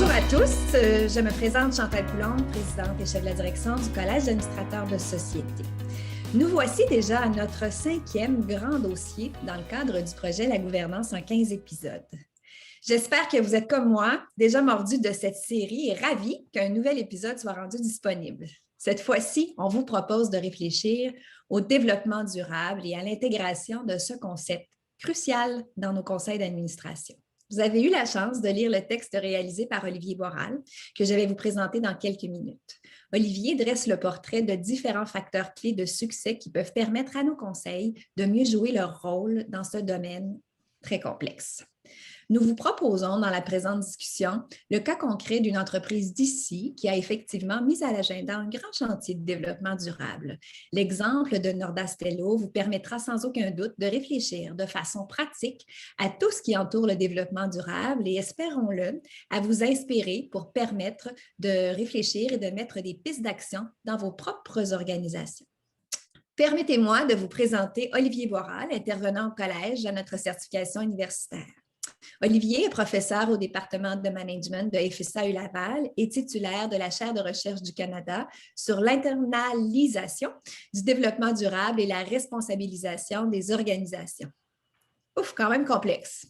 Bonjour à tous, je me présente Chantal Coulombe, présidente et chef de la direction du Collège d'administrateurs de société. Nous voici déjà à notre 5e grand dossier dans le cadre du projet La gouvernance en 15 épisodes. J'espère que vous êtes comme moi, déjà mordus de cette série et ravis qu'un nouvel épisode soit rendu disponible. Cette fois-ci, on vous propose de réfléchir au développement durable et à l'intégration de ce concept crucial dans nos conseils d'administration. Vous avez eu la chance de lire le texte réalisé par Olivier Boral, que je vais vous présenter dans quelques minutes. Olivier dresse le portrait de différents facteurs clés de succès qui peuvent permettre à nos conseils de mieux jouer leur rôle dans ce domaine très complexe. Nous vous proposons dans la présente discussion le cas concret d'une entreprise d'ici qui a effectivement mis à l'agenda un grand chantier de développement durable. L'exemple de Nordastello vous permettra sans aucun doute de réfléchir de façon pratique à tout ce qui entoure le développement durable et, espérons-le, à vous inspirer pour permettre de réfléchir et de mettre des pistes d'action dans vos propres organisations. Permettez-moi de vous présenter Olivier Boral, intervenant au collège à notre certification universitaire. Olivier est professeur au département de management de FSAU Laval et titulaire de la chaire de recherche du Canada sur l'internalisation du développement durable et la responsabilisation des organisations. Ouf, quand même complexe.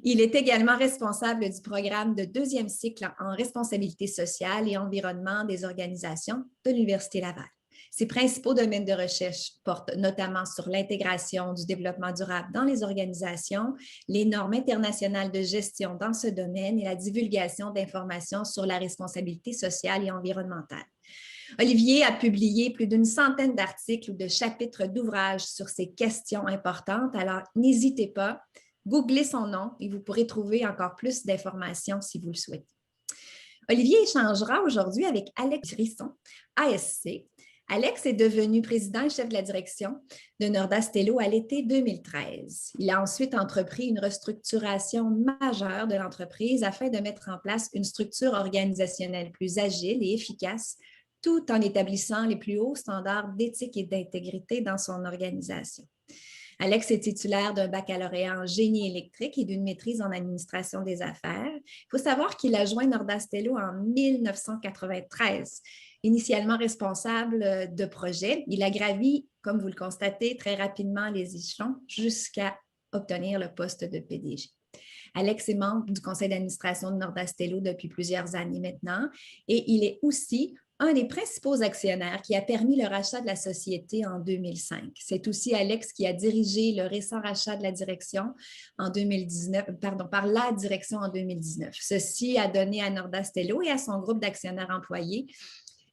Il est également responsable du programme de 2e cycle en responsabilité sociale et environnement des organisations de l'Université Laval. Ses principaux domaines de recherche portent notamment sur l'intégration du développement durable dans les organisations, les normes internationales de gestion dans ce domaine et la divulgation d'informations sur la responsabilité sociale et environnementale. Olivier a publié plus d'une centaine d'articles ou de chapitres d'ouvrages sur ces questions importantes, alors n'hésitez pas, googlez son nom et vous pourrez trouver encore plus d'informations si vous le souhaitez. Olivier échangera aujourd'hui avec Alex Risson, ASC. Alex est devenu président et chef de la direction de Nordastello à l'été 2013. Il a ensuite entrepris une restructuration majeure de l'entreprise afin de mettre en place une structure organisationnelle plus agile et efficace, tout en établissant les plus hauts standards d'éthique et d'intégrité dans son organisation. Alex est titulaire d'un baccalauréat en génie électrique et d'une maîtrise en administration des affaires. Il faut savoir qu'il a joint Nordastello en 1993. Initialement responsable de projet, il a gravi, comme vous le constatez, très rapidement les échelons jusqu'à obtenir le poste de PDG. Alex est membre du conseil d'administration de Nordastello depuis plusieurs années maintenant et il est aussi un des principaux actionnaires qui a permis le rachat de la société en 2005. C'est aussi Alex qui a dirigé le récent rachat de la direction en 2019, par la direction en 2019. Ceci a donné à Nordastello et à son groupe d'actionnaires employés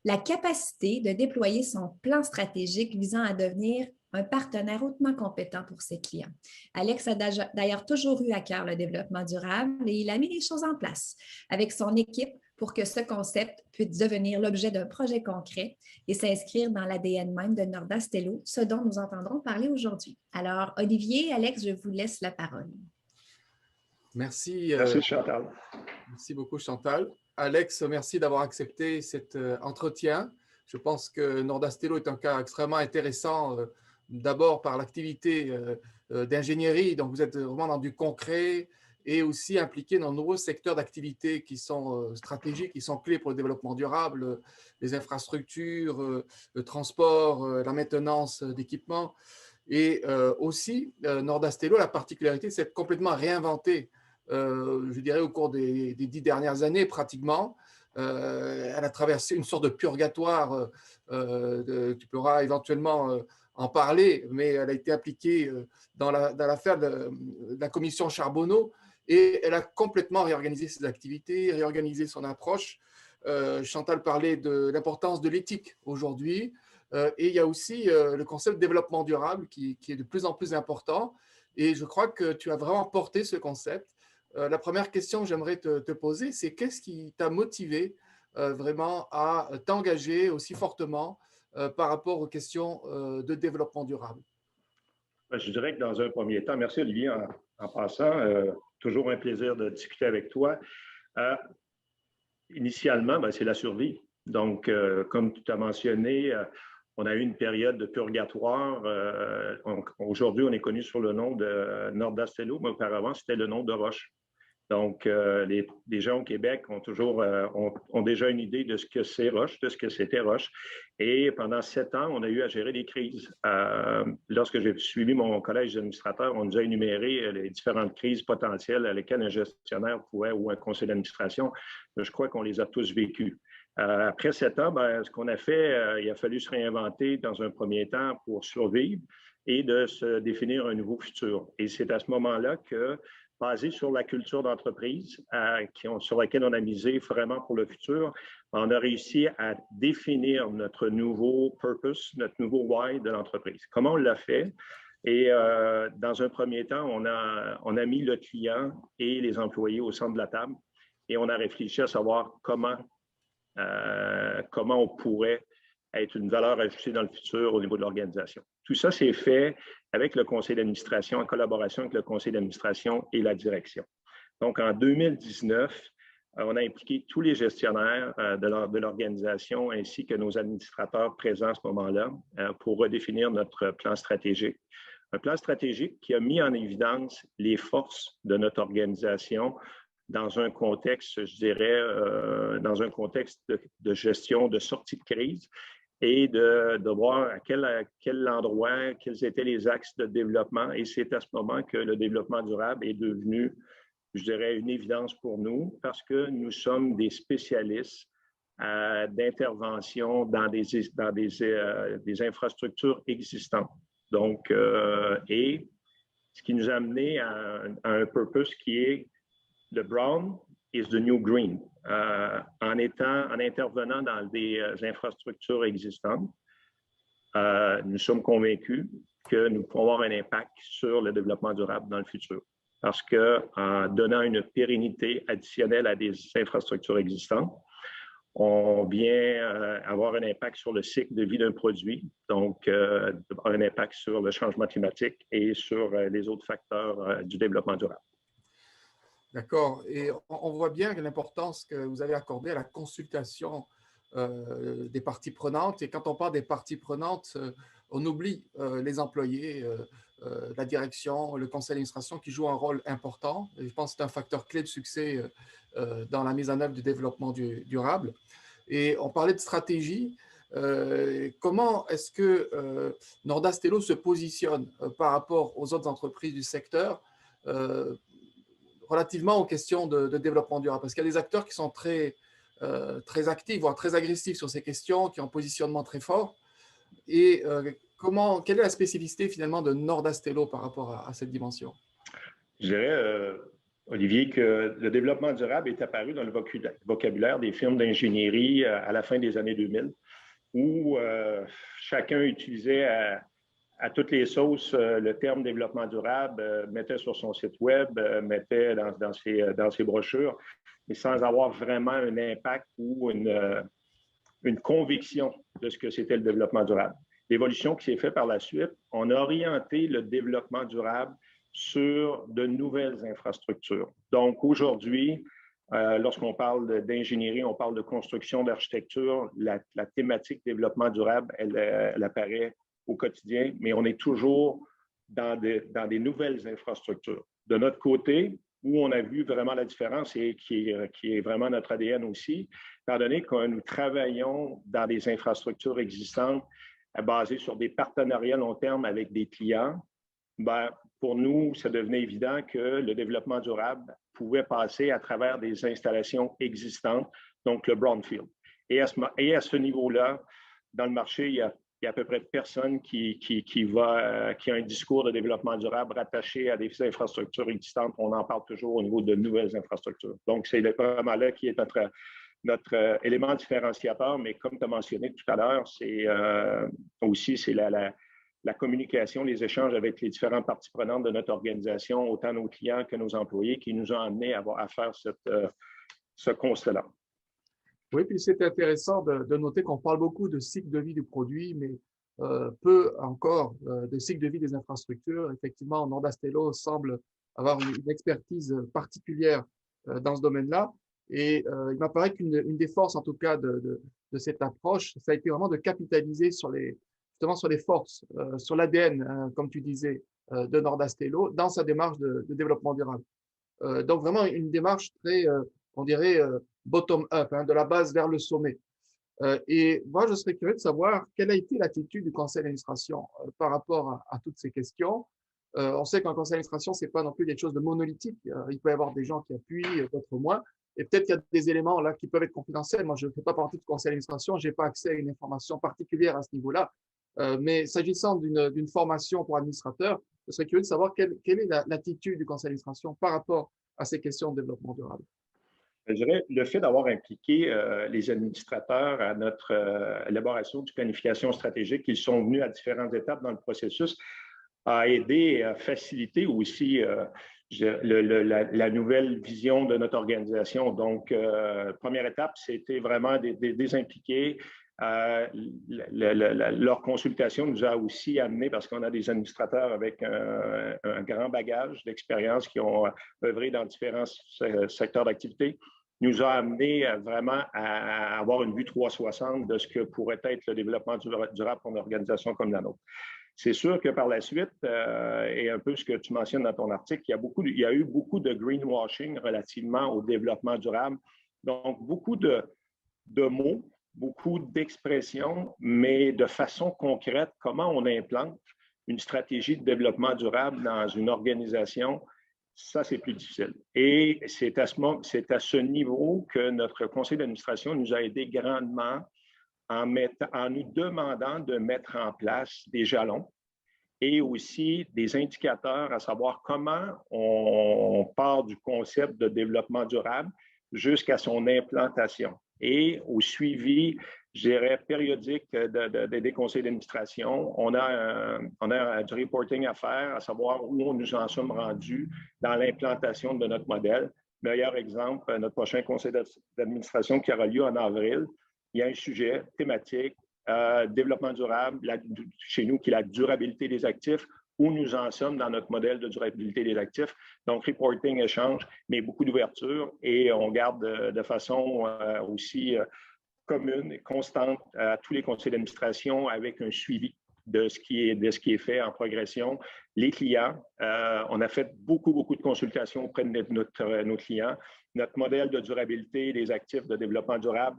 la capacité de déployer son plan stratégique visant à devenir un partenaire hautement compétent pour ses clients. Alex a d'ailleurs toujours eu à cœur le développement durable et il a mis les choses en place avec son équipe pour que ce concept puisse devenir l'objet d'un projet concret et s'inscrire dans l'ADN même de Nordastello, ce dont nous entendrons parler aujourd'hui. Alors, Olivier, Alex, je vous laisse la parole. Merci. Merci, Chantal. Merci beaucoup, Chantal. Alex, merci d'avoir accepté cet entretien. Je pense que Nordastello est un cas extrêmement intéressant, d'abord par l'activité d'ingénierie, donc vous êtes vraiment dans du concret et aussi impliqué dans de nombreux secteurs d'activité qui sont stratégiques, qui sont clés pour le développement durable, les infrastructures, le transport, la maintenance d'équipements. Et aussi, Nordastello, la particularité, c'est d'être complètement réinventé. Je dirais au cours des 10 dernières années pratiquement. Elle a traversé une sorte de purgatoire, tu pourras éventuellement en parler, mais elle a été impliquée dans l'affaire de la commission Charbonneau et elle a complètement réorganisé ses activités, réorganisé son approche. Chantal parlait de l'importance de l'éthique aujourd'hui et il y a aussi le concept de développement durable qui est de plus en plus important et je crois que tu as vraiment porté ce concept. La première question que j'aimerais te poser, c'est qu'est-ce qui t'a motivé vraiment à t'engager aussi fortement par rapport aux questions de développement durable? Je dirais que dans un premier temps, merci Olivier en passant, toujours un plaisir de discuter avec toi. Initialement, c'est la survie. Donc, comme tu as mentionné, on a eu une période de purgatoire. Aujourd'hui, on est connu sous le nom de Nordastello, mais auparavant, c'était le nom de Roche. Donc, les gens au Québec ont déjà une idée de ce que c'est Roche, de ce que c'était Roche. Et pendant 7 ans, on a eu à gérer des crises. Lorsque j'ai suivi mon collège d'administrateurs, on nous a énuméré les différentes crises potentielles à lesquelles un gestionnaire pouvait ou un conseil d'administration. Je crois qu'on les a tous vécues. Après 7 ans, ce qu'on a fait, il a fallu se réinventer dans un premier temps pour survivre et de se définir un nouveau futur. Et c'est à ce moment-là que, basé sur la culture d'entreprise sur laquelle on a misé vraiment pour le futur, on a réussi à définir notre nouveau purpose, notre nouveau why de l'entreprise. Comment on l'a fait? Et dans un premier temps, on a mis le client et les employés au centre de la table et on a réfléchi à savoir comment on pourrait être une valeur ajoutée dans le futur au niveau de l'organisation. Tout ça, c'est fait avec le conseil d'administration, en collaboration avec le conseil d'administration et la direction. Donc, en 2019, on a impliqué tous les gestionnaires de l'organisation ainsi que nos administrateurs présents à ce moment-là pour redéfinir notre plan stratégique. Un plan stratégique qui a mis en évidence les forces de notre organisation dans un contexte, je dirais, dans un contexte de gestion, de sortie de crise et de voir à quel endroit, quels étaient les axes de développement. Et c'est à ce moment que le développement durable est devenu, je dirais, une évidence pour nous parce que nous sommes des spécialistes d'intervention dans des infrastructures existantes. Donc, et ce qui nous a amené à un purpose qui est « The brown is the new green ». En intervenant dans des infrastructures existantes, nous sommes convaincus que nous pouvons avoir un impact sur le développement durable dans le futur. Parce qu'en donnant une pérennité additionnelle à des infrastructures existantes, on vient avoir un impact sur le cycle de vie d'un produit, donc un impact sur le changement climatique et sur les autres facteurs du développement durable. D'accord. Et on voit bien l'importance que vous avez accordée à la consultation des parties prenantes. Et quand on parle des parties prenantes, on oublie les employés, la direction, le conseil d'administration qui jouent un rôle important. Et je pense que c'est un facteur clé de succès dans la mise en œuvre du développement durable. Et on parlait de stratégie. Comment est-ce que Nordastello se positionne par rapport aux autres entreprises du secteur relativement aux questions de développement durable? Parce qu'il y a des acteurs qui sont très actifs, voire très agressifs sur ces questions, qui ont un positionnement très fort. Et quelle est la spécificité finalement de Nordastello par rapport à cette dimension? Je dirais, Olivier, que le développement durable est apparu dans le vocabulaire des firmes d'ingénierie à la fin des années 2000, où chacun utilisait à toutes les sauces le terme développement durable, mettait sur son site web, mettait dans ses brochures, mais sans avoir vraiment un impact ou une conviction de ce que c'était le développement durable. L'évolution qui s'est faite par la suite, on a orienté le développement durable sur de nouvelles infrastructures. Donc aujourd'hui, lorsqu'on parle d'ingénierie, on parle de construction, d'architecture, la thématique développement durable, elle apparaît au quotidien, mais on est toujours dans des nouvelles infrastructures. De notre côté, où on a vu vraiment la différence et qui est vraiment notre ADN aussi, étant donné que nous travaillons dans des infrastructures existantes basées sur des partenariats long terme avec des clients, pour nous, ça devenait évident que le développement durable pouvait passer à travers des installations existantes, donc le brownfield. Et à ce niveau-là, dans le marché, il y a à peu près personne qui a un discours de développement durable rattaché à des infrastructures existantes. On en parle toujours au niveau de nouvelles infrastructures. Donc, c'est vraiment là qui est notre élément différenciateur, mais comme tu as mentionné tout à l'heure, c'est aussi la communication, les échanges avec les différentes parties prenantes de notre organisation, autant nos clients que nos employés, qui nous ont amenés à faire ce constat-là. Oui, puis c'est intéressant de noter qu'on parle beaucoup de cycle de vie du produit, mais peu encore de cycle de vie des infrastructures. Effectivement, Nordastello semble avoir une expertise particulière dans ce domaine-là. Et il m'apparaît qu'une des forces, en tout cas, de cette approche, ça a été vraiment de capitaliser justement sur les forces, sur l'ADN, comme tu disais, de Nordastello dans sa démarche de développement durable. Donc, vraiment une démarche très, on dirait, bottom-up, hein, de la base vers le sommet. Et moi, je serais curieux de savoir quelle a été l'attitude du conseil d'administration par rapport à toutes ces questions. On sait qu'un conseil d'administration, ce n'est pas non plus quelque chose de monolithique. Il peut y avoir des gens qui appuient, d'autres moins. Et peut-être qu'il y a des éléments là qui peuvent être confidentiels. Moi, je ne fais pas partie du conseil d'administration, je n'ai pas accès à une information particulière à ce niveau-là. Mais s'agissant d'une formation pour administrateurs, je serais curieux de savoir quelle est l'attitude du conseil d'administration par rapport à ces questions de développement durable. Je dirais le fait d'avoir impliqué les administrateurs à notre élaboration de planification stratégique, ils sont venus à différentes étapes dans le processus, a aidé à faciliter aussi la nouvelle vision de notre organisation. Donc, première étape, c'était vraiment des impliqués. Leur consultation nous a aussi amené, parce qu'on a des administrateurs avec un grand bagage d'expérience qui ont œuvré dans différents secteurs d'activité, nous a amené vraiment à avoir une vue 360 de ce que pourrait être le développement durable pour une organisation comme la nôtre. C'est sûr que par la suite, et un peu ce que tu mentionnes dans ton article, il y a eu beaucoup de greenwashing relativement au développement durable. Donc, beaucoup de mots, beaucoup d'expressions, mais de façon concrète, comment on implante une stratégie de développement durable dans une organisation, ça, c'est plus difficile. Et c'est à ce niveau que notre conseil d'administration nous a aidé grandement en nous demandant de mettre en place des jalons et aussi des indicateurs, à savoir comment on part du concept de développement durable jusqu'à son implantation et au suivi, je dirais, périodique des conseils d'administration. On a du reporting à faire, à savoir où nous en sommes rendus dans l'implantation de notre modèle. Meilleur exemple, notre prochain conseil d'administration qui aura lieu en avril, il y a un sujet thématique, développement durable, chez nous, qui est la durabilité des actifs, où nous en sommes dans notre modèle de durabilité des actifs. Donc, reporting, échange, mais beaucoup d'ouverture et on garde de façon aussi commune et constante à tous les conseils d'administration avec un suivi de ce qui est fait en progression. Les clients, on a fait beaucoup de consultations auprès de nos clients. Notre modèle de durabilité des actifs de développement durable,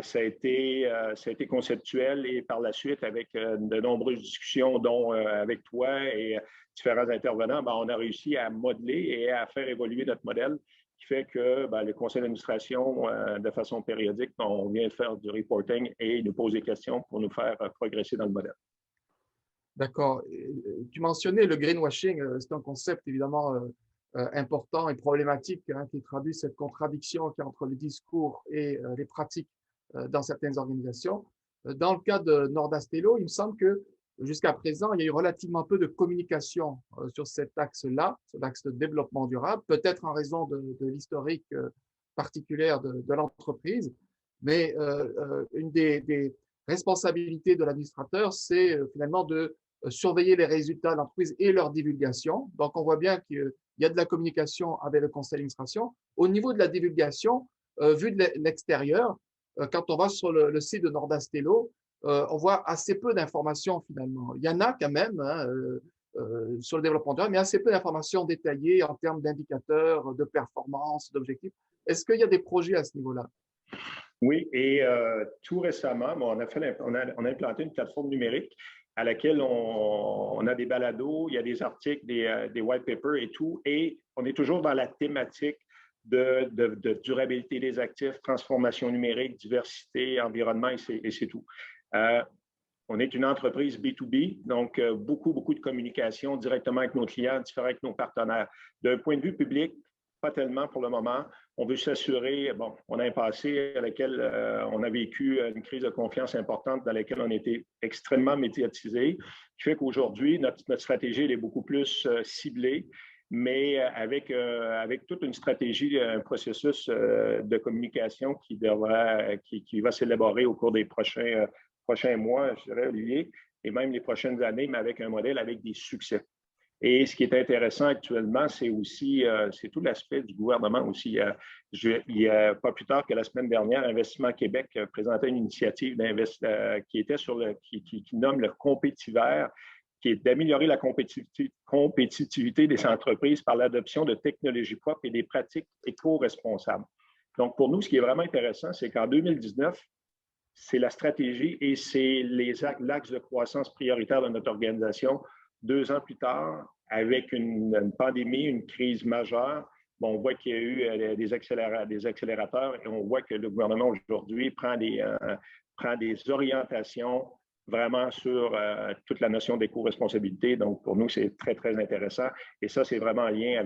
ça a été conceptuel et par la suite, avec de nombreuses discussions, dont avec toi et différents intervenants, on a réussi à modeler et à faire évoluer notre modèle, qui fait que le conseil d'administration, de façon périodique, on vient faire du reporting et il nous pose des questions pour nous faire progresser dans le modèle. D'accord. Tu mentionnais le greenwashing, c'est un concept évidemment important et problématique qui traduit cette contradiction qu'il y a entre les discours et les pratiques dans certaines organisations. Dans le cas de Nordastello, il me semble que jusqu'à présent, il y a eu relativement peu de communication sur cet axe-là, sur l'axe de développement durable, peut-être en raison de l'historique particulière de l'entreprise, mais une des responsabilités de l'administrateur, c'est finalement de surveiller les résultats de l'entreprise et leur divulgation. Donc, on voit bien qu'il y a de la communication avec le conseil d'administration. Au niveau de la divulgation, vu de l'extérieur, quand on va sur le site de Nordastello, on voit assez peu d'informations finalement. Il y en a quand même sur le développement durable, mais assez peu d'informations détaillées en termes d'indicateurs, de performance, d'objectifs. Est-ce qu'il y a des projets à ce niveau-là? Oui, et tout récemment, on a implanté une plateforme numérique à laquelle on a des balados, il y a des articles, des white papers et tout, et on est toujours dans la thématique de durabilité des actifs, transformation numérique, diversité, environnement, et c'est tout. On est une entreprise B2B, donc beaucoup de communication directement avec nos clients, différents avec nos partenaires. D'un point de vue public, pas tellement pour le moment. On veut s'assurer, on a un passé à laquelle on a vécu une crise de confiance importante dans laquelle on était extrêmement médiatisé, qui fait qu'aujourd'hui, notre stratégie elle est beaucoup plus ciblée, mais avec toute une stratégie, un processus de communication qui va s'élaborer au cours des prochains mois, je dirais, Olivier, et même les prochaines années, mais avec un modèle avec des succès. Et ce qui est intéressant actuellement, c'est aussi c'est tout l'aspect du gouvernement aussi. Il y a pas plus tard que la semaine dernière, Investissement Québec présentait une initiative qui était qui nomme le Compétiver, qui est d'améliorer la compétitivité des entreprises par l'adoption de technologies propres et des pratiques éco-responsables. Donc, pour nous, ce qui est vraiment intéressant, c'est qu'en 2019, c'est la stratégie et c'est l'axe de croissance prioritaire de notre organisation. 2 ans plus tard, avec une pandémie, une crise majeure, bon, on voit qu'il y a eu des accélérateurs et on voit que le gouvernement aujourd'hui prend des orientations vraiment sur toute la notion d'éco-responsabilité. Donc, pour nous, c'est très, très intéressant. Et ça, c'est vraiment en lien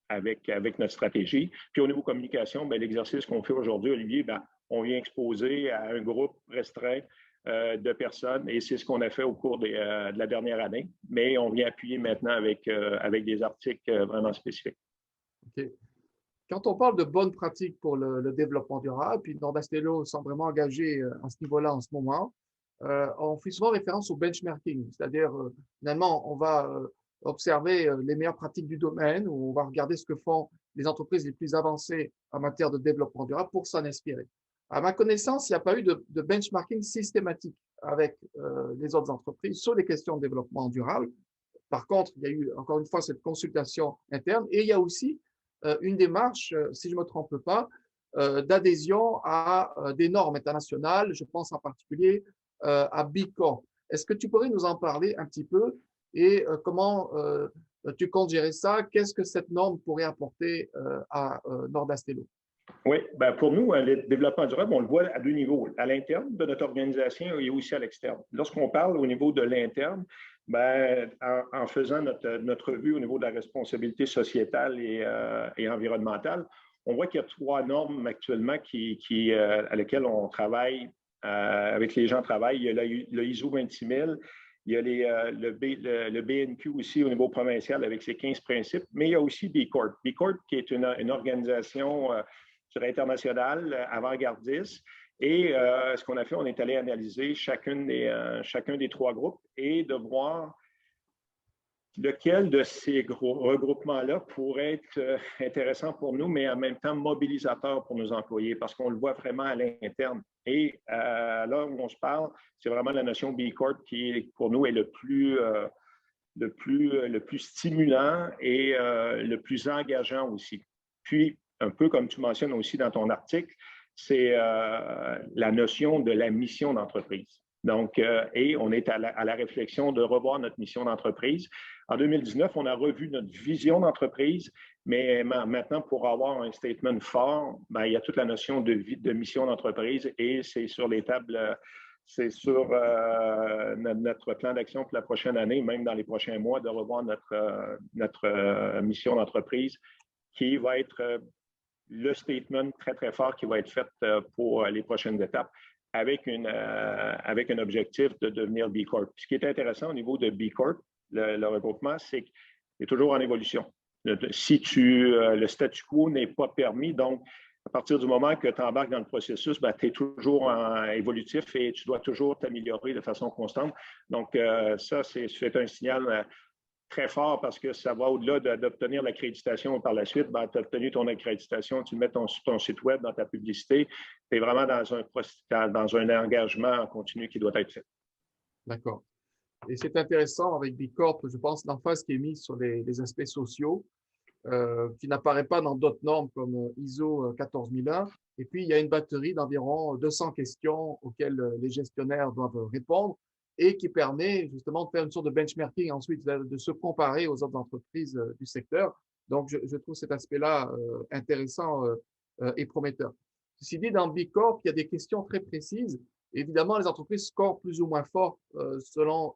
avec notre stratégie. Puis au niveau communication, l'exercice qu'on fait aujourd'hui, Olivier, on vient exposer à un groupe restreint de personnes et c'est ce qu'on a fait au cours de la dernière année. Mais on vient appuyer maintenant avec des articles vraiment spécifiques. OK. Quand on parle de bonnes pratiques pour le développement durable, puis Nordastello semble vraiment engagé à ce niveau-là en ce moment, on fait souvent référence au benchmarking, c'est-à-dire finalement on va observer les meilleures pratiques du domaine ou on va regarder ce que font les entreprises les plus avancées en matière de développement durable pour s'en inspirer. À ma connaissance, il n'y a pas eu de benchmarking systématique avec les autres entreprises sur les questions de développement durable. Par contre, il y a eu encore une fois cette consultation interne et il y a aussi une démarche, si je ne me trompe pas, d'adhésion à des normes internationales. Je pense en particulier à B Corp. Est-ce que tu pourrais nous en parler un petit peu et comment tu comptes gérer ça? Qu'est-ce que cette norme pourrait apporter à Nordastello? Oui, pour nous, le développement durable, on le voit à 2 niveaux, à l'interne de notre organisation et aussi à l'externe. Lorsqu'on parle au niveau de l'interne, en faisant notre revue au niveau de la responsabilité sociétale et environnementale, on voit qu'il y a 3 normes actuellement à lesquelles on travaille, avec les gens travaillent. Il y a le ISO 26000, il y a le BNQ aussi au niveau provincial avec ses 15 principes, mais il y a aussi B Corp. B Corp qui est une organisation internationale avant-gardiste. Et ce qu'on a fait, on est allé analyser chacun des 3 groupes et de voir lequel de ces regroupements-là pourrait être intéressant pour nous, mais en même temps mobilisateur pour nos employés, parce qu'on le voit vraiment à l'interne. Et là où on se parle, c'est vraiment la notion B Corp qui, pour nous, est le plus stimulant et le plus engageant aussi. Puis, un peu comme tu mentionnes aussi dans ton article, c'est la notion de la mission d'entreprise. Donc, et on est à la réflexion de revoir notre mission d'entreprise. En 2019, on a revu notre vision d'entreprise, mais maintenant, pour avoir un statement fort, il y a toute la notion de mission d'entreprise et c'est sur les tables, c'est sur notre plan d'action pour la prochaine année, même dans les prochains mois, de revoir notre mission d'entreprise qui va être le statement très, très fort qui va être fait pour les prochaines étapes avec un objectif de devenir B Corp. Ce qui est intéressant au niveau de B Corp, le regroupement, c'est qu'il est toujours en évolution. Le statu quo n'est pas permis, donc à partir du moment que tu embarques dans le processus, tu es toujours évolutif et tu dois toujours t'améliorer de façon constante. Donc, ça, c'est un signal très fort parce que ça va au-delà d'obtenir l'accréditation par la suite. Tu as obtenu ton accréditation, tu le mets sur ton site web, dans ta publicité. Tu es vraiment dans un engagement en continu qui doit être fait. D'accord. Et c'est intéressant avec B Corp, je pense, l'emphase qui est mise sur les aspects sociaux, qui n'apparaît pas dans d'autres normes comme ISO 14001. Et puis, il y a une batterie d'environ 200 questions auxquelles les gestionnaires doivent répondre et qui permet justement de faire une sorte de benchmarking ensuite, de se comparer aux autres entreprises du secteur. Donc, je trouve cet aspect-là intéressant et prometteur. Ceci dit, dans B Corp, il y a des questions très précises. Évidemment, les entreprises scorent plus ou moins fort selon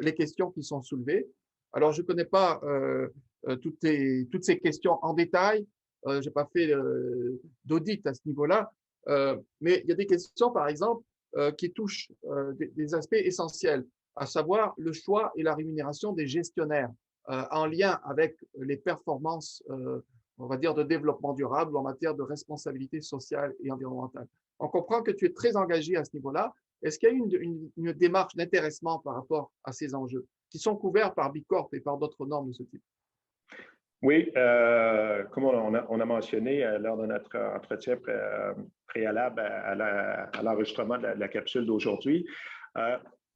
les questions qui sont soulevées. Alors, je ne connais pas toutes ces questions en détail. Je n'ai pas fait d'audit à ce niveau-là. Mais il y a des questions, par exemple, qui touchent des aspects essentiels, à savoir le choix et la rémunération des gestionnaires en lien avec les performances, on va dire, de développement durable en matière de responsabilité sociale et environnementale. On comprend que tu es très engagé à ce niveau-là. Est-ce qu'il y a une démarche d'intéressement par rapport à ces enjeux qui sont couverts par B Corp et par d'autres normes de ce type? Oui, comme on a mentionné lors de notre entretien préalable à l'enregistrement de la capsule d'aujourd'hui,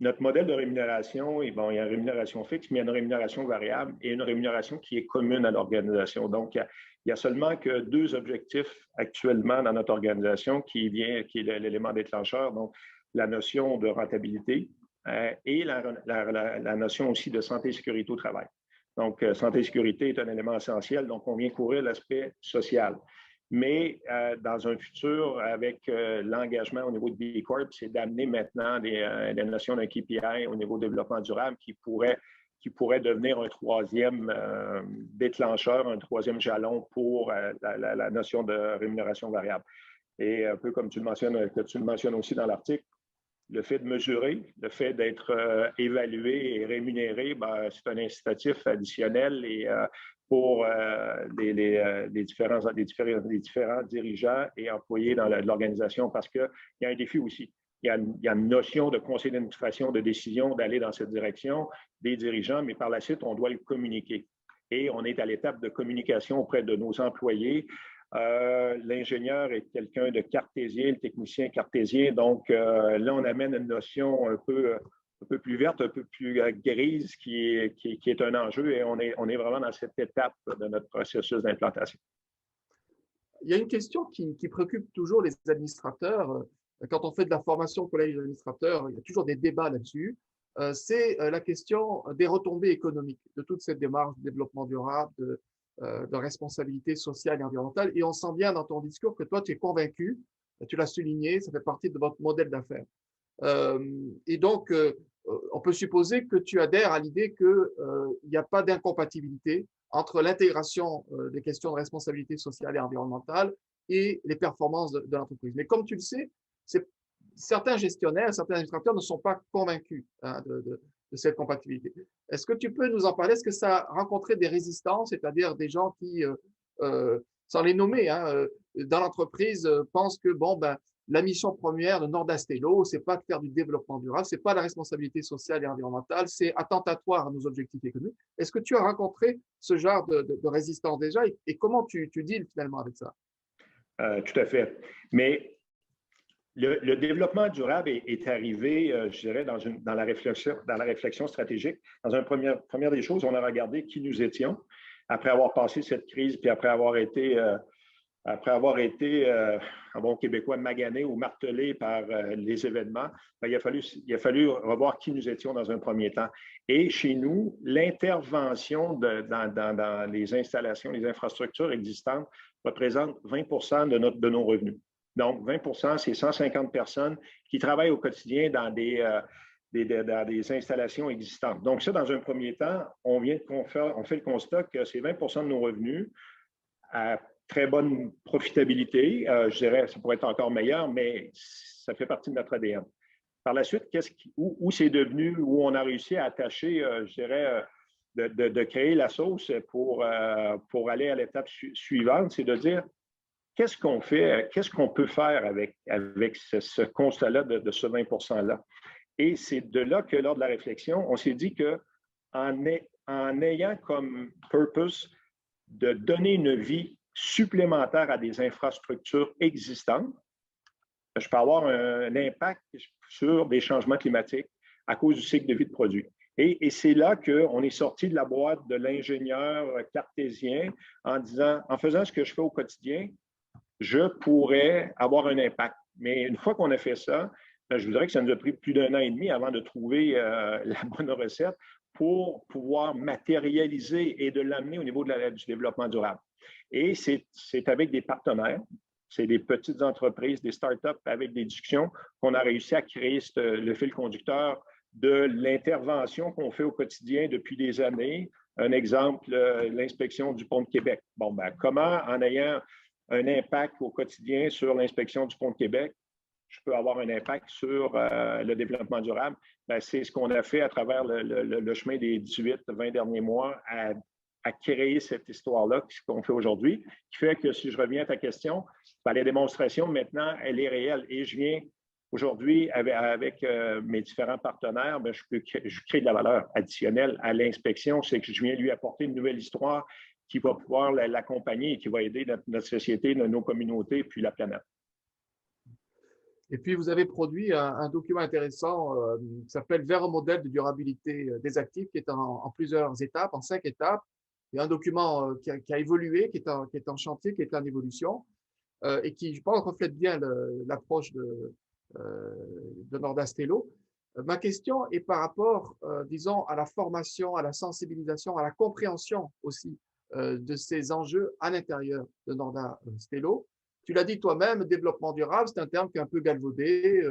notre modèle de rémunération, et bon, il y a une rémunération fixe, mais il y a une rémunération variable et une rémunération qui est commune à l'organisation. Donc, il y a seulement que 2 objectifs actuellement dans notre organisation qui est l'élément déclencheur, donc la notion de rentabilité et la notion aussi de santé et sécurité au travail. Donc, santé et sécurité est un élément essentiel, donc on vient couvrir l'aspect social. Mais dans un futur, avec l'engagement au niveau de B Corp, c'est d'amener maintenant la notion d'un KPI au niveau développement durable qui pourrait devenir un troisième déclencheur, un troisième jalon pour la notion de rémunération variable. Et un peu comme tu le mentionnes aussi dans l'article, le fait de mesurer, le fait d'être évalué et rémunéré, c'est un incitatif additionnel et pour les différents dirigeants et employés dans l'organisation parce qu'il y a un défi aussi. Il y a une notion de conseil d'administration, de décision d'aller dans cette direction des dirigeants, mais par la suite, on doit le communiquer. Et on est à l'étape de communication auprès de nos employés. L'ingénieur est quelqu'un de cartésien, le technicien cartésien. Donc, là, on amène une notion un peu plus verte, un peu plus grise qui est un enjeu et on est vraiment dans cette étape de notre processus d'implantation. Il y a une question qui préoccupe toujours les administrateurs. Quand on fait de la formation au collège d'administrateurs, il y a toujours des débats là-dessus. C'est la question des retombées économiques de toute cette démarche de développement durable, de responsabilité sociale et environnementale. Et on sent bien dans ton discours que toi, tu es convaincu, tu l'as souligné, ça fait partie de votre modèle d'affaires. Et donc, on peut supposer que tu adhères à l'idée qu'il n'y a pas d'incompatibilité entre l'intégration des questions de responsabilité sociale et environnementale et les performances de l'entreprise. Mais comme tu le sais, certains gestionnaires, certains administrateurs ne sont pas convaincus de cette compatibilité. Est-ce que tu peux nous en parler? Est-ce que ça a rencontré des résistances, c'est-à-dire des gens qui, sans les nommer, dans l'entreprise, pensent que la mission première de Nordastello, c'est pas de faire du développement durable, c'est pas la responsabilité sociale et environnementale, c'est attentatoire à nos objectifs économiques. Est-ce que tu as rencontré ce genre de résistance déjà et comment tu deals finalement avec ça? Tout à fait. Mais le développement durable est arrivé, je dirais, dans la réflexion stratégique. Dans une première des choses, on a regardé qui nous étions après avoir passé cette crise, puis après avoir été en bon québécois, magané ou martelé par les événements, il a fallu revoir qui nous étions dans un premier temps. Et chez nous, l'intervention dans les installations, les infrastructures existantes représente 20 de nos revenus. Donc, 20 c'est 150 personnes qui travaillent au quotidien dans des installations existantes. Donc, ça, dans un premier temps, on fait le constat que c'est 20 de nos revenus à très bonne profitabilité. Je dirais ça pourrait être encore meilleur, mais ça fait partie de notre ADN. Par la suite, où c'est devenu, où on a réussi à attacher, je dirais, de créer la sauce pour aller à l'étape suivante, c'est de dire qu'est-ce qu'on fait, qu'est-ce qu'on peut faire avec ce constat-là de ce 20 %-là. Et c'est de là que, lors de la réflexion, on s'est dit qu'en ayant comme purpose de donner une vie supplémentaire à des infrastructures existantes, je peux avoir un impact sur des changements climatiques à cause du cycle de vie de produits. Et c'est là qu'on est sorti de la boîte de l'ingénieur cartésien en faisant ce que je fais au quotidien, je pourrais avoir un impact. Mais une fois qu'on a fait ça, je vous dirais que ça nous a pris plus d'1 an et demi avant de trouver la bonne recette pour pouvoir matérialiser et de l'amener au niveau du développement durable. Et c'est avec des partenaires, c'est des petites entreprises, des startups avec des discussions qu'on a réussi à créer le fil conducteur de l'intervention qu'on fait au quotidien depuis des années. Un exemple, l'inspection du pont de Québec. Comment, en ayant un impact au quotidien sur l'inspection du pont de Québec, je peux avoir un impact sur le développement durable? C'est ce qu'on a fait à travers le chemin des 18-20 derniers mois à créer cette histoire-là, ce qu'on fait aujourd'hui, qui fait que, si je reviens à ta question, la démonstration, maintenant, elle est réelle. Et je viens aujourd'hui, avec mes différents partenaires, je crée de la valeur additionnelle à l'inspection. C'est que je viens lui apporter une nouvelle histoire qui va pouvoir l'accompagner et qui va aider notre société, nos communautés, puis la planète. Et puis, vous avez produit un document intéressant qui s'appelle Vers un modèle de durabilité des actifs, qui est en plusieurs étapes, en 5 étapes. Il y a un document qui a évolué, qui est en chantier, qui est en évolution et qui, je pense, reflète bien l'approche de Nordastello. Ma question est par rapport, disons, à la formation, à la sensibilisation, à la compréhension aussi de ces enjeux à l'intérieur de Nordastello. Tu l'as dit toi-même, développement durable, c'est un terme qui est un peu galvaudé.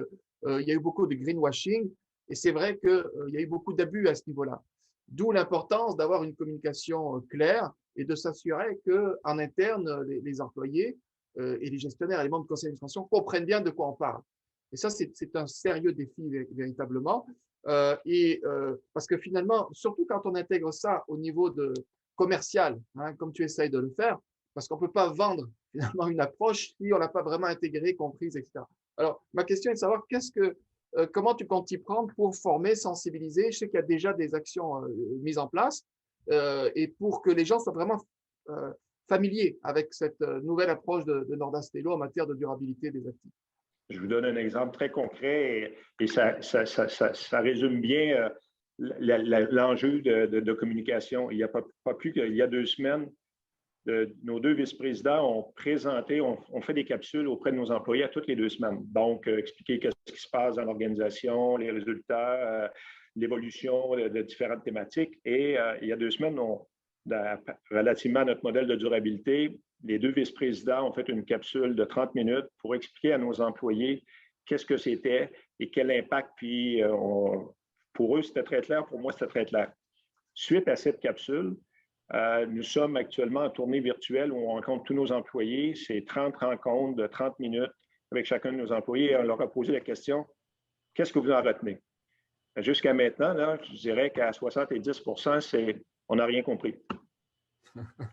Il y a eu beaucoup de greenwashing et c'est vrai qu'il y a eu beaucoup d'abus à ce niveau-là. D'où l'importance d'avoir une communication claire et de s'assurer qu'en interne, les employés et les gestionnaires et les membres du conseil d'administration comprennent bien de quoi on parle. Et ça, c'est un sérieux défi véritablement. Parce que finalement, surtout quand on intègre ça au niveau commercial, hein, comme tu essayes de le faire, parce qu'on ne peut pas vendre finalement une approche si on n'a pas vraiment intégré, comprise, etc. Alors, ma question est de savoir comment tu comptes t'y prendre pour former, sensibiliser. Je sais qu'il y a déjà des actions mises en place et pour que les gens soient vraiment familiers avec cette nouvelle approche de Nordastello en matière de durabilité des actifs. Je vous donne un exemple très concret et ça résume bien l'enjeu de communication. Il n'y a pas plus qu'il y a 2 semaines, nos 2 vice-présidents ont présenté, on fait des capsules auprès de nos employés à toutes les 2 semaines. Donc, expliquer ce qui se passe dans l'organisation, les résultats, l'évolution de différentes thématiques. Et il y a 2 semaines, relativement à notre modèle de durabilité, les 2 vice-présidents ont fait une capsule de 30 minutes pour expliquer à nos employés qu'est-ce que c'était et quel impact. Puis, pour eux, c'était très clair. Pour moi, c'était très clair. Suite à cette capsule, nous sommes actuellement en tournée virtuelle où on rencontre tous nos employés. C'est 30 rencontres de 30 minutes avec chacun de nos employés. Et on leur a posé la question, qu'est-ce que vous en retenez? Jusqu'à maintenant, là, je dirais qu'à 70 %, on n'a rien compris.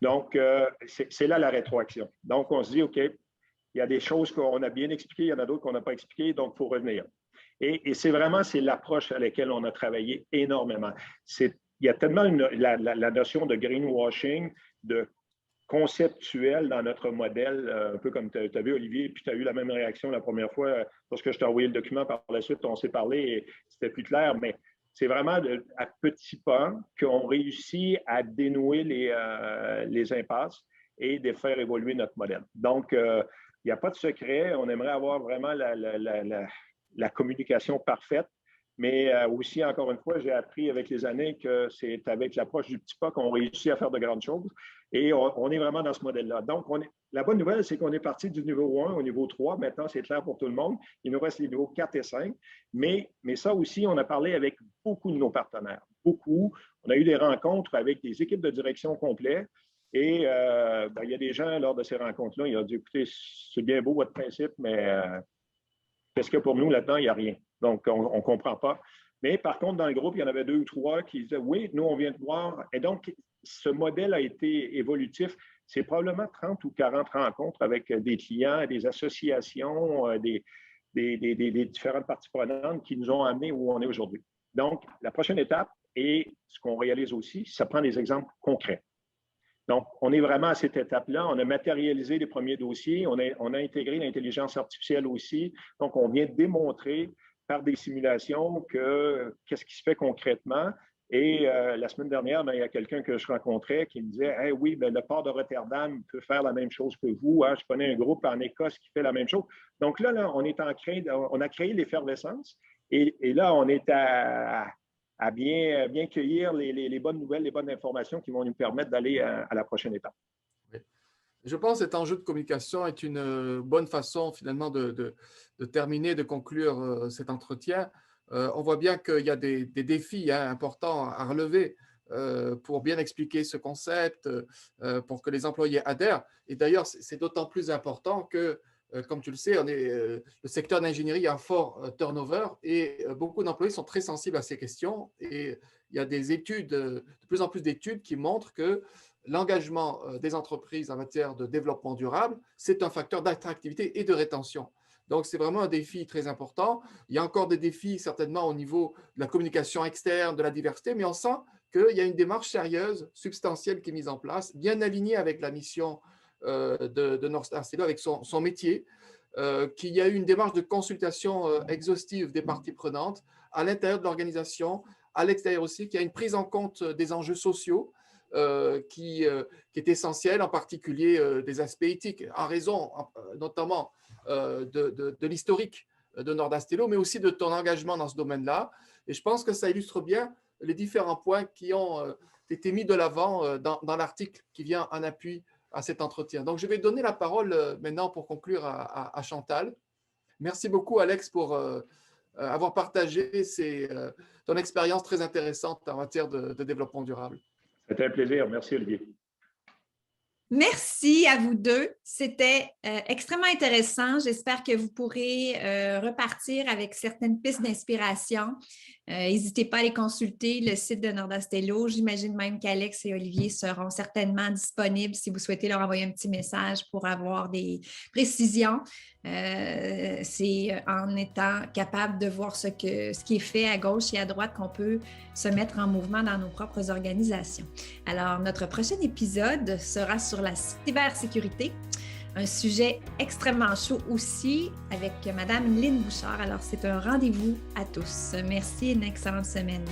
Donc, c'est là la rétroaction. Donc, on se dit, OK, il y a des choses qu'on a bien expliquées, il y en a d'autres qu'on n'a pas expliquées, donc il faut revenir. Et c'est l'approche à laquelle on a travaillé énormément. Il y a tellement la notion de greenwashing, de conceptuel dans notre modèle, un peu comme tu as vu, Olivier, puis tu as eu la même réaction la première fois lorsque je t'ai envoyé le document par la suite, on s'est parlé et c'était plus clair, mais c'est vraiment à petits pas qu'on réussit à dénouer les impasses et de faire évoluer notre modèle. Donc, il n'y a pas de secret. On aimerait avoir vraiment la communication parfaite. Mais aussi, encore une fois, j'ai appris avec les années que c'est avec l'approche du petit pas qu'on réussit à faire de grandes choses. Et on est vraiment dans ce modèle-là. Donc, la bonne nouvelle, c'est qu'on est parti du niveau 1 au niveau 3. Maintenant, c'est clair pour tout le monde. Il nous reste les niveaux 4 et 5. Mais ça aussi, on a parlé avec beaucoup de nos partenaires. Beaucoup. On a eu des rencontres avec des équipes de direction complètes. Et il y a des gens, lors de ces rencontres-là, ils ont dit, écoutez, c'est bien beau votre principe, mais qu'est-ce que pour nous, là-dedans, il n'y a rien. Donc, on ne comprend pas. Mais par contre, dans le groupe, il y en avait 2 ou 3 qui disaient, oui, nous, on vient de voir. Et donc, ce modèle a été évolutif. C'est probablement 30 ou 40 rencontres avec des clients, des associations, des différentes parties prenantes qui nous ont amenés où on est aujourd'hui. Donc, la prochaine étape, et ce qu'on réalise aussi, ça prend des exemples concrets. Donc, on est vraiment à cette étape-là. On a matérialisé les premiers dossiers. On a intégré l'intelligence artificielle aussi. Donc, on vient démontrer par des simulations qu'est-ce qui se fait concrètement. Et la semaine dernière, il y a quelqu'un que je rencontrais qui me disait, hey, oui, le port de Rotterdam peut faire la même chose que vous. Hein? Je connais un groupe en Écosse qui fait la même chose. Donc là on a créé l'effervescence. Et là, on est à bien cueillir les bonnes nouvelles, les bonnes informations qui vont nous permettre d'aller à la prochaine étape. Oui. Je pense que cet enjeu de communication est une bonne façon finalement de terminer, de conclure cet entretien. On voit bien qu'il y a des défis importants à relever pour bien expliquer ce concept, pour que les employés adhèrent. Et d'ailleurs, c'est d'autant plus important que comme tu le sais, le secteur d'ingénierie a un fort turnover et beaucoup d'employés sont très sensibles à ces questions. Et il y a de plus en plus d'études qui montrent que l'engagement des entreprises en matière de développement durable, c'est un facteur d'attractivité et de rétention. Donc, c'est vraiment un défi très important. Il y a encore des défis certainement au niveau de la communication externe, de la diversité, mais on sent qu'il y a une démarche sérieuse, substantielle qui est mise en place, bien alignée avec la mission de Nordastello, avec son métier. qu'il y a eu une démarche de consultation exhaustive des parties prenantes à l'intérieur de l'organisation, à l'extérieur aussi, qu'il y a une prise en compte des enjeux sociaux qui est essentielle, en particulier des aspects éthiques, en raison notamment de l'historique de Nordastello, mais aussi de ton engagement dans ce domaine-là. Et je pense que ça illustre bien les différents points qui ont été mis de l'avant dans l'article qui vient en appui à cet entretien. Donc, je vais donner la parole maintenant pour conclure à Chantal. Merci beaucoup, Alex, pour avoir partagé ton expérience très intéressante en matière de développement durable. C'était un plaisir. Merci, Olivier. Merci à vous deux. C'était extrêmement intéressant. J'espère que vous pourrez repartir avec certaines pistes d'inspiration. N'hésitez pas à aller consulter le site de Nordastello. J'imagine même qu'Alex et Olivier seront certainement disponibles si vous souhaitez leur envoyer un petit message pour avoir des précisions. C'est en étant capable de voir ce qui est fait à gauche et à droite qu'on peut se mettre en mouvement dans nos propres organisations. Alors, notre prochain épisode sera sur la cybersécurité, un sujet extrêmement chaud aussi avec Madame Lynne Bouchard. Alors, c'est un rendez-vous à tous. Merci et une excellente semaine.